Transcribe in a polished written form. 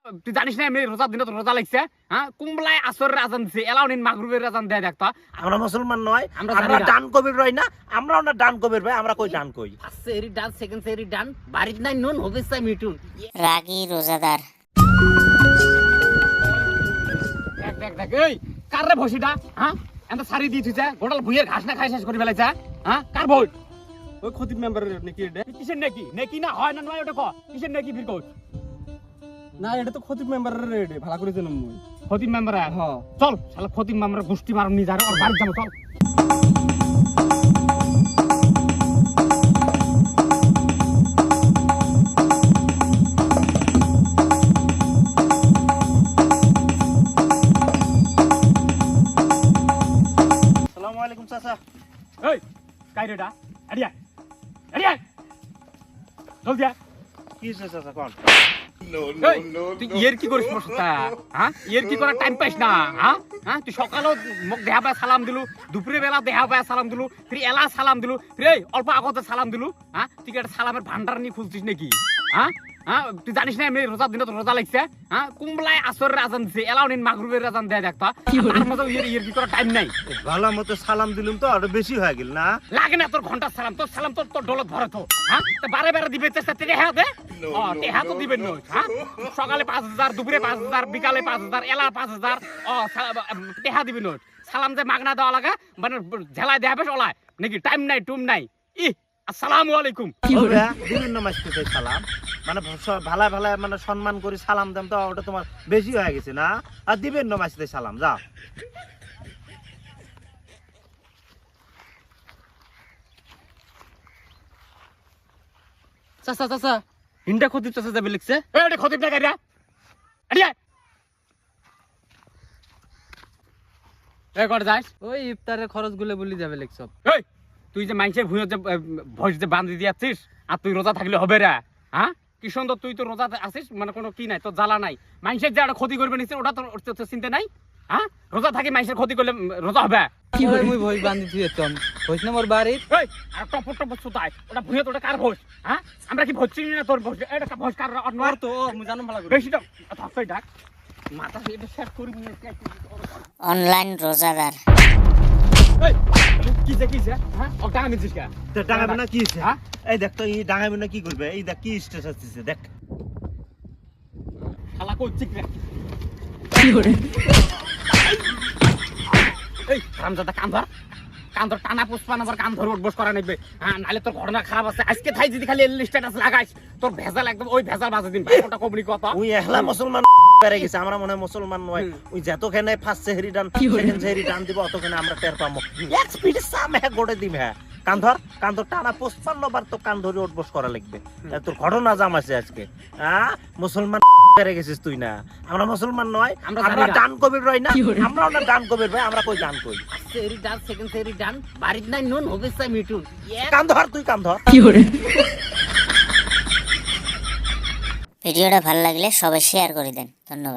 তুই জানিস না এমনি রোজার দিনে তো রোজা লাগছে, হ্যাঁ? কুমলায় আসরের আজান দিছে, এলাউনিন মাগরিবের আজান দেয় দেখতা। আমরা মুসলমান নয়, আমরা আমরা ডান কবির রই না, আমরাও না ডান কবির ভাই, আমরা কই ডান কই। ফার্স্ট সেহরি ডান, সেকেন্ড সেহরি ডান, বাড়িতে নাই নুন হবে চাই মিটুন। রাগী রোজাদার। দেখ দেখ দেখ, এই কার রে ভসিটা, হ্যাঁ? এত সারি দিয়ে থুইছে, গোটাল ভুইয়ের ঘাস না খাই শেষ করে ফেলাইছে, হ্যাঁ? কার ভোট? ওই খতিব মেম্বারের নাকি এটা? কিসের নেকি? নেকি না হয় না নয় ওটা ক? কিসের নেকি ফির কই? না এটা তো খতিব মেম্বারের এটা, ভালো করে জানো মুই। খতিব মেম্বার হ্যাঁ চল, শালা খতিব মেম্বার গোষ্ঠী মারুন নি যারে ওর বাড়ি যাবো চল। আসসালামু আলাইকুম চাচা। এই কাইরেটা আড়িয়া আড়িয়া জলদি আয়। কি হইছে চাচা কোন? এই, তুই ইয়ের কি করিস মশতা, হ্যাঁ? ইয়ের কি করার টাইম পাইস না, হ্যাঁ? হ্যাঁ, তুই সকালেও মোক দেহা পায় সালাম দিলু, দুপুরে বেলা দেহা পায় সালাম দিলু, তুই এলা সালাম দিলু, তুই এই অল্প আগতে সালাম দিলু, হ্যাঁ? তুই কি একটা সালামের ভান্ডার নিয়ে খুলছিস নাকি, হ্যাঁ? হ্যাঁ, তুই জানিস না এমনি রোজার দিনে তো রোজা লাগছে, হ্যাঁ? কুমলায় আসরের আজান দিছে, এলাউনিন মাগরিবের আজান দেয় দেখতা। তার মতো ইয়ের কি করার টাইম নাই। ভালো মতো সালাম দিলুম তো আরো বেশি হয়ে গেল না? লাগে না তোর ঘন্টার সালাম, তোর সালাম তোর ডলত ভরে তো, হ্যাঁ? তো বারে বারে দিবে চেষ্টা থেকে হ্যাঁ দে, টেহা তো দিবেন নয়, হ্যাঁ? সকালে 5,000, দুপুরে 5,000, বিকালে 5,000, এলা 5,000, টেহা দিবি নয়। সালাম যে মাগনা দেওয়া লাগা মানে ঝেলায় দেয়া বেশ ওলায় নাকি? টাইম নাই টুম নাই। আসসালামু আলাইকুম। বিভিন্ন মাসে সালাম মানে ভালো ভালো মানে সম্মান করে সালাম দাম তো ওটা তোমার বেশি হয়ে গেছে না? আর দিবেন না মাসে সালাম যাও। চাচা চাচা হিন্ডা খতিব চাচা যাবে লিখছে। এটা খতিব না কাইরা আড়িয়া কর যাস। ওই ইফতারের খরচ গুলো বলি যাবে লিখছ। এই তুই যে মাইনসের ভুঁইয়ে যে ভয়েস যে বান্ধি দিয়াছিস আর তুই রোজা থাকলে হবে রে, হ্যাঁ? কি সুন্দর তুই তো রোজা আছিস, মানে কোনো কি নাই তোর জ্বালা নাই। মাইনসের যে একটা ক্ষতি করবে নিশ্চয় ওটা তোর চিন্তা নাই, হ্যাঁ? রোজা থাকি মাইনসের ক্ষতি করলে রোজা হবে? কি করে মুই ভইস বান্ধি দিয়েছম ভইস না মোর বাড়ি। এই আর টপ টপ সুতাই ওটা ভুঁইয়ে তোটা কার ভোজ, হ্যাঁ? আমরা কি ভোজ চিনি না তোর ভোজ? এটা ভোজ কার অন্য তো মুই জানো ভালো করে। বেশি তো থাকই ডাক মাথা এটা শেষ করবি না। অনলাইন রোজাদার। এই কি যে হ্যাঁ ও টাকা নিছিস কে? তো ডাঙাবে না কি হইছে? হ্যাঁ? এই দেখ তো এই ডাঙাবে না কি করবে? এই দেখ কি স্টেজ আসছে দেখ। শালা কই চিক রে। এই হারামজাদা কান ধর টানা পুষ্পান আবার কান ধরে উঠবস করা নেবে, হ্যাঁ? নাহলে তোর ঘটনা খারাপ আছে। আজকে থাই যদি খালি স্ট্যাটাস লাগাইস তোর ভেজাল একদম ওই ভেজাল বাজে দিন ভাই। ওটা কবলি কথা ওই একলা মুসলমান পেরে গেছে, আমরা মনে হয় মুসলমান নয়। ওই যতখানে ফার্স্ট সেহরি ডান সেকেন্ড সেহরি ডান দিব অতখানে আমরা টের পাবো। এক স্পিডে সামে গোড়ে দিম। হ্যাঁ কান ধর টানা 55 বার তো কান ধরে উঠবস করা লাগবে। তোর ঘটনা জাম আছে আজকে, হ্যাঁ? মুসলমান পেরে গেছিস তুই না, আমরা মুসলমান নয়, আমরা ডান কবির রই না, আমরাও না ডান কবির ভাই, আমরা কই ডান কই। সেহরি ডান, সেকেন্ড সেহরি ডান, বাড়িতে নাই নুন হবে চাই মিটুন। কান ধর তুই কান ধর। ভিডিওটা ভালো লাগলে সবাই শেয়ার করে দেন। ধন্যবাদ।